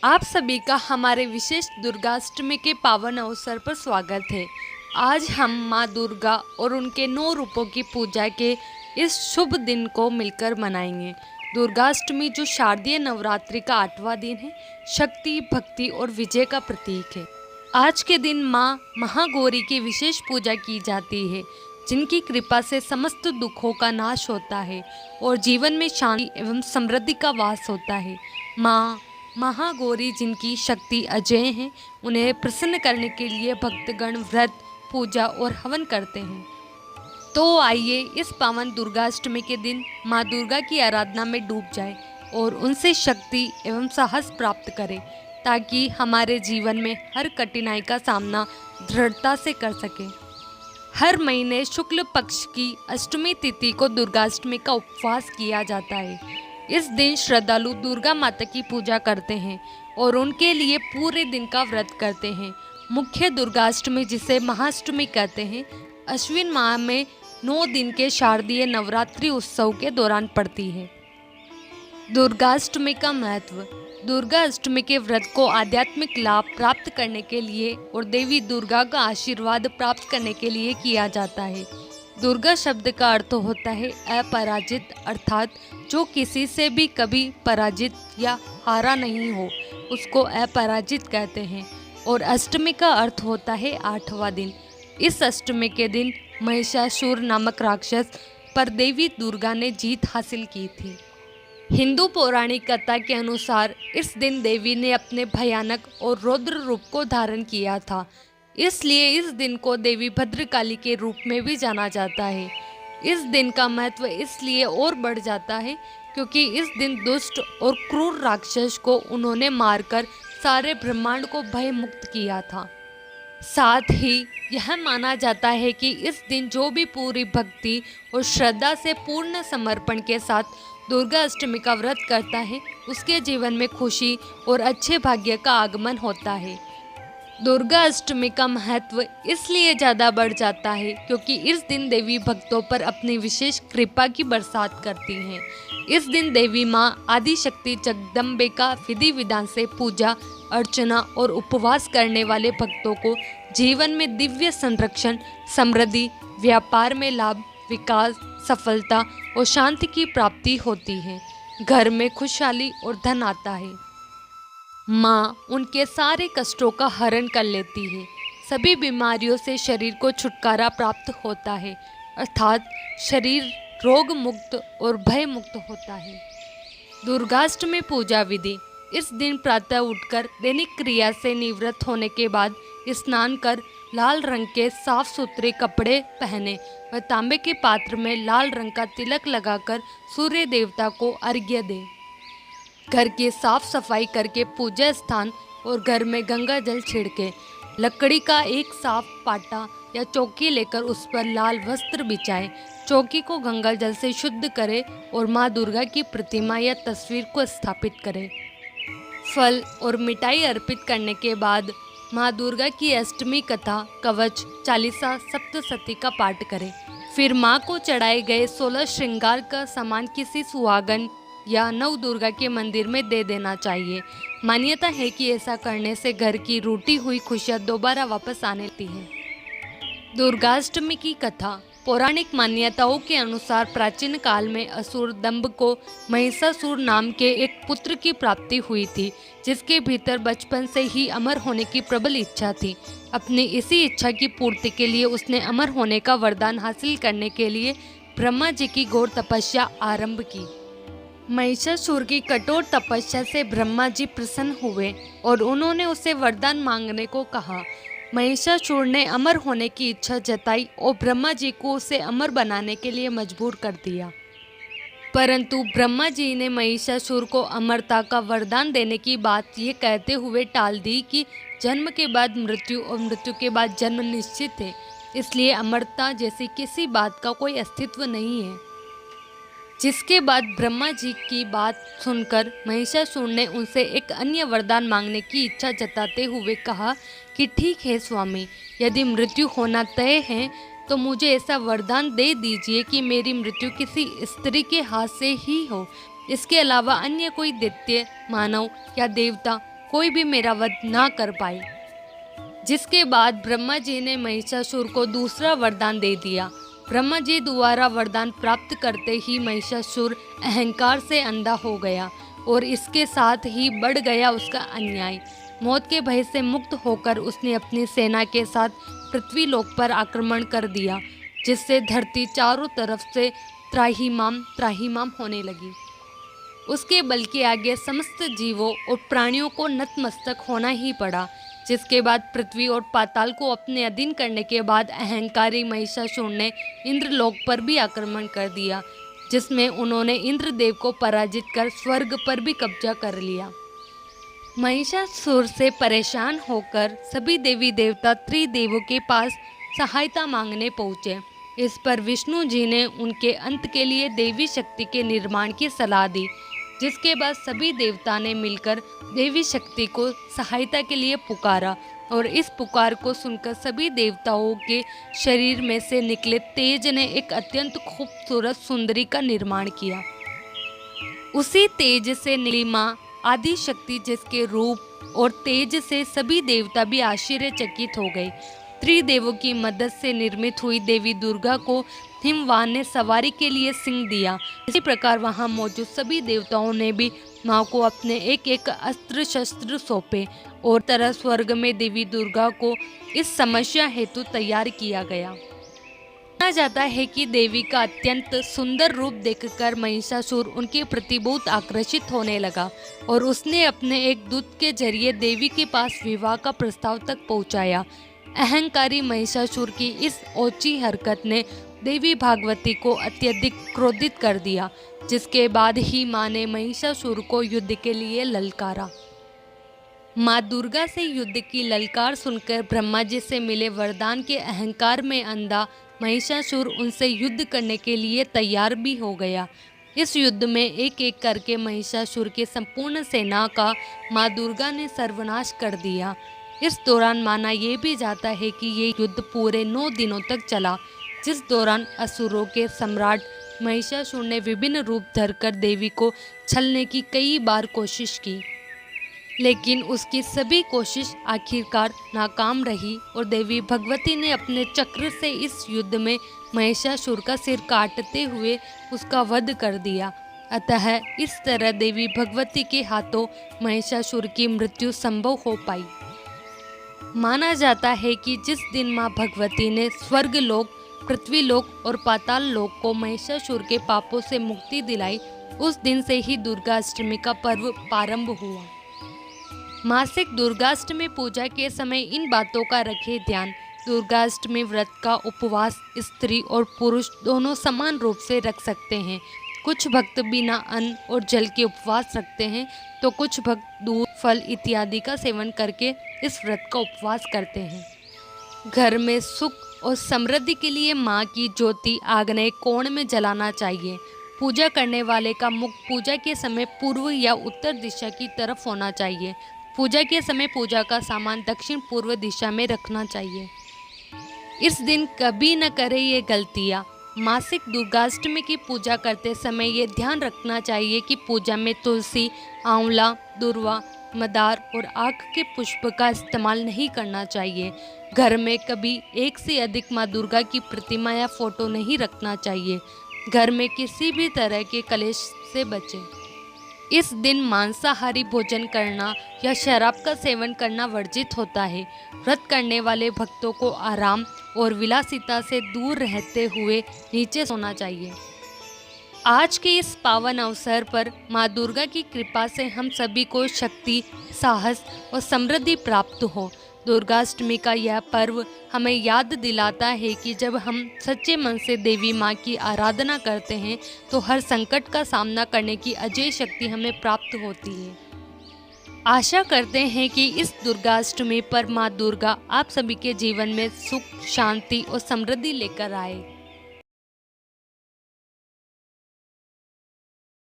आप सभी का हमारे विशेष दुर्गाष्टमी के पावन अवसर पर स्वागत है। आज हम माँ दुर्गा और उनके 9 रूपों की पूजा के इस शुभ दिन को मिलकर मनाएंगे। दुर्गाष्टमी जो शारदीय नवरात्रि का 8वां दिन है, शक्ति, भक्ति और विजय का प्रतीक है। आज के दिन माँ महागौरी की विशेष पूजा की जाती है, जिनकी कृपा से समस्त दुखों का नाश होता है और जीवन में शांति एवं समृद्धि का वास होता है। माँ महागौरी जिनकी शक्ति अजय है, उन्हें प्रसन्न करने के लिए भक्तगण व्रत, पूजा और हवन करते हैं। तो आइए इस पावन दुर्गाष्टमी के दिन माँ दुर्गा की आराधना में डूब जाए और उनसे शक्ति एवं साहस प्राप्त करें, ताकि हमारे जीवन में हर कठिनाई का सामना दृढ़ता से कर सकें। हर महीने शुक्ल पक्ष की अष्टमी तिथि को दुर्गाष्टमी का उपवास किया जाता है। इस दिन श्रद्धालु दुर्गा माता की पूजा करते हैं और उनके लिए पूरे दिन का व्रत करते हैं। मुख्य दुर्गाष्टमी, जिसे महाअष्टमी कहते हैं, अश्विन माह में 9 दिन के शारदीय नवरात्रि उत्सव के दौरान पड़ती है। दुर्गाष्टमी का महत्व। दुर्गा अष्टमी के व्रत को आध्यात्मिक लाभ प्राप्त करने के लिए और देवी दुर्गा का आशीर्वाद प्राप्त करने के लिए किया जाता है। दुर्गा शब्द का अर्थ होता है अपराजित, अर्थात जो किसी से भी कभी पराजित या हारा नहीं हो, उसको अपराजित कहते हैं। और अष्टमी का अर्थ होता है 8वां दिन। इस अष्टमी के दिन महिषासुर नामक राक्षस पर देवी दुर्गा ने जीत हासिल की थी। हिंदू पौराणिक कथा के अनुसार इस दिन देवी ने अपने भयानक और रौद्र रूप को धारण किया था, इसलिए इस दिन को देवी भद्रकाली के रूप में भी जाना जाता है। इस दिन का महत्व इसलिए और बढ़ जाता है क्योंकि इस दिन दुष्ट और क्रूर राक्षस को उन्होंने मारकर सारे ब्रह्मांड को भय मुक्त किया था। साथ ही यह माना जाता है कि इस दिन जो भी पूरी भक्ति और श्रद्धा से पूर्ण समर्पण के साथ दुर्गा अष्टमी का व्रत करता है, उसके जीवन में खुशी और अच्छे भाग्य का आगमन होता है। दुर्गा अष्टमी का महत्व इसलिए ज़्यादा बढ़ जाता है क्योंकि इस दिन देवी भक्तों पर अपनी विशेष कृपा की बरसात करती हैं। इस दिन देवी माँ आदिशक्ति जगदम्बे का विधि विधान से पूजा अर्चना और उपवास करने वाले भक्तों को जीवन में दिव्य संरक्षण, समृद्धि, व्यापार में लाभ, विकास, सफलता और शांति की प्राप्ति होती है। घर में खुशहाली और धन आता है। माँ उनके सारे कष्टों का हरण कर लेती है। सभी बीमारियों से शरीर को छुटकारा प्राप्त होता है, अर्थात शरीर रोग मुक्त और भय मुक्त होता है। दुर्गाष्टमी पूजा विधि। इस दिन प्रातः उठकर दैनिक क्रिया से निवृत्त होने के बाद स्नान कर लाल रंग के साफ सुथरे कपड़े पहने व तांबे के पात्र में लाल रंग का तिलक लगाकर सूर्य देवता को अर्घ्य दें। घर की साफ सफाई करके पूजा स्थान और घर में गंगा जल छिड़के। लकड़ी का एक साफ पाटा या चौकी लेकर उस पर लाल वस्त्र बिछाए। चौकी को गंगा जल से शुद्ध करें और माँ दुर्गा की प्रतिमा या तस्वीर को स्थापित करें। फल और मिठाई अर्पित करने के बाद माँ दुर्गा की अष्टमी कथा, कवच, चालीसा, सप्तशती का पाठ करें। फिर माँ को चढ़ाए गए 16 श्रृंगार का सामान किसी सुहागन या नव दुर्गा के मंदिर में दे देना चाहिए। मान्यता है कि ऐसा करने से घर की रूठी हुई खुशियाँ दोबारा वापस आने लगती हैं। दुर्गाष्टमी की कथा। पौराणिक मान्यताओं के अनुसार प्राचीन काल में असुर दंभ को महिषासुर नाम के एक पुत्र की प्राप्ति हुई थी, जिसके भीतर बचपन से ही अमर होने की प्रबल इच्छा थी। अपनी इसी इच्छा की पूर्ति के लिए उसने अमर होने का वरदान हासिल करने के लिए ब्रह्मा जी की घोर तपस्या आरंभ की। महिषासुर की कठोर तपस्या से ब्रह्मा जी प्रसन्न हुए और उन्होंने उसे वरदान मांगने को कहा। महिषासुर ने अमर होने की इच्छा जताई और ब्रह्मा जी को उसे अमर बनाने के लिए मजबूर कर दिया। परंतु ब्रह्मा जी ने महिषासुर को अमरता का वरदान देने की बात ये कहते हुए टाल दी कि जन्म के बाद मृत्यु और मृत्यु के बाद जन्म निश्चित है, इसलिए अमरता जैसी किसी बात का कोई अस्तित्व नहीं है। जिसके बाद ब्रह्मा जी की बात सुनकर महिषासुर ने उनसे एक अन्य वरदान मांगने की इच्छा जताते हुए कहा कि ठीक है स्वामी, यदि मृत्यु होना तय है तो मुझे ऐसा वरदान दे दीजिए कि मेरी मृत्यु किसी स्त्री के हाथ से ही हो। इसके अलावा अन्य कोई दैत्य, मानव या देवता कोई भी मेरा वध ना कर पाए। जिसके बाद ब्रह्मा जी ने महिषासुर को दूसरा वरदान दे दिया। ब्रह्मा जी द्वारा वरदान प्राप्त करते ही महिषासुर अहंकार से अंधा हो गया और इसके साथ ही बढ़ गया उसका अन्याय। मौत के भय से मुक्त होकर उसने अपनी सेना के साथ पृथ्वी लोक पर आक्रमण कर दिया, जिससे धरती चारों तरफ से त्राहिमाम त्राहिमाम होने लगी। उसके बल के आगे समस्त जीवों और प्राणियों को नतमस्तक होना ही पड़ा। जिसके बाद पृथ्वी और पाताल को अपने अधीन करने के बाद अहंकारी महिषासुर ने इंद्रलोक पर भी आक्रमण कर दिया, जिसमें उन्होंने इंद्रदेव को पराजित कर स्वर्ग पर भी कब्जा कर लिया। महिषासुर से परेशान होकर सभी देवी देवता त्रिदेवों के पास सहायता मांगने पहुँचे। इस पर विष्णु जी ने उनके अंत के लिए देवी शक्ति के निर्माण की सलाह दी, जिसके बाद सभी देवता ने मिलकर देवी शक्ति को सहायता के लिए पुकारा और इस पुकार को सुनकर सभी देवताओं के शरीर में से निकले तेज ने एक अत्यंत खूबसूरत सुंदरी का निर्माण किया। उसी तेज से निकली माँ आदि शक्ति, जिसके रूप और तेज से सभी देवता भी आश्चर्यचकित हो गए। त्रिदेवों की मदद से निर्मित हुई देवी दुर्गा को हिमवान ने सवारी के लिए सिंह दिया। इसी प्रकार वहां मौजूद सभी देवताओं ने भी माँ को अपने एक एक अस्त्र शस्त्र सौंपे और तरह स्वर्ग में देवी दुर्गा को इस समस्या हेतु तैयार किया गया। माना जाता है कि देवी का अत्यंत सुंदर रूप देखकर महिषासुर उनके प्रति बहुत आकर्षित होने लगा और उसने अपने एक दूत के जरिए देवी के पास विवाह का प्रस्ताव तक पहुंचाया। अहंकारी महिषासुर की इस ओछी हरकत ने देवी भागवती को अत्यधिक क्रोधित कर दिया, जिसके बाद ही माँ ने महिषासुर को युद्ध के लिए ललकारा। माँ दुर्गा से युद्ध की ललकार सुनकर ब्रह्मा जी से मिले वरदान के अहंकार में अंधा महिषासुर उनसे युद्ध करने के लिए तैयार भी हो गया। इस युद्ध में एक एक करके महिषासुर की संपूर्ण सेना का माँ दुर्गा ने सर्वनाश कर दिया। इस दौरान माना ये भी जाता है कि ये युद्ध पूरे 9 दिनों तक चला, जिस दौरान असुरों के सम्राट महिषासुर ने विभिन्न रूप धरकर देवी को छलने की कई बार कोशिश की, लेकिन उसकी सभी कोशिश आखिरकार नाकाम रही और देवी भगवती ने अपने चक्र से इस युद्ध में महिषासुर का सिर काटते हुए उसका वध कर दिया। अतः इस तरह देवी भगवती के हाथों महिषासुर की मृत्यु संभव हो पाई। माना जाता है कि जिस दिन माँ भगवती ने स्वर्ग लोक, पृथ्वी लोक और पाताल लोक को महिषासुर के पापों से मुक्ति दिलाई, उस दिन से ही दुर्गाष्टमी का पर्व प्रारंभ हुआ। मासिक दुर्गाष्टमी पूजा के समय इन बातों का रखें ध्यान। दुर्गाष्टमी व्रत का उपवास स्त्री और पुरुष दोनों समान रूप से रख सकते हैं। कुछ भक्त बिना अन्न और जल के उपवास रखते हैं, तो कुछ भक्त दूध, फल इत्यादि का सेवन करके इस व्रत का उपवास करते हैं। घर में सुख और समृद्धि के लिए माँ की ज्योति आग्नेय कोण में जलाना चाहिए। पूजा करने वाले का मुख पूजा के समय पूर्व या उत्तर दिशा की तरफ होना चाहिए। पूजा के समय पूजा का सामान दक्षिण पूर्व दिशा में रखना चाहिए। इस दिन कभी न करें ये गलतियाँ। मासिक दुर्गाष्टमी की पूजा करते समय ये ध्यान रखना चाहिए कि पूजा में तुलसी, आंवला, दुर्वा, मदार और आक के पुष्प का इस्तेमाल नहीं करना चाहिए। घर में कभी एक से अधिक माँ दुर्गा की प्रतिमा या फोटो नहीं रखना चाहिए। घर में किसी भी तरह के कलेश से बचें। इस दिन मांसाहारी भोजन करना या शराब का सेवन करना वर्जित होता है। व्रत करने वाले भक्तों को आराम और विलासिता से दूर रहते हुए नीचे सोना चाहिए। आज के इस पावन अवसर पर माँ दुर्गा की कृपा से हम सभी को शक्ति, साहस और समृद्धि प्राप्त हो। दुर्गाष्टमी का यह पर्व हमें याद दिलाता है कि जब हम सच्चे मन से देवी माँ की आराधना करते हैं तो हर संकट का सामना करने की अजय शक्ति हमें प्राप्त होती है। आशा करते हैं कि इस दुर्गाष्टमी पर माँ दुर्गा आप सभी के जीवन में सुख, शांति और समृद्धि लेकर आए।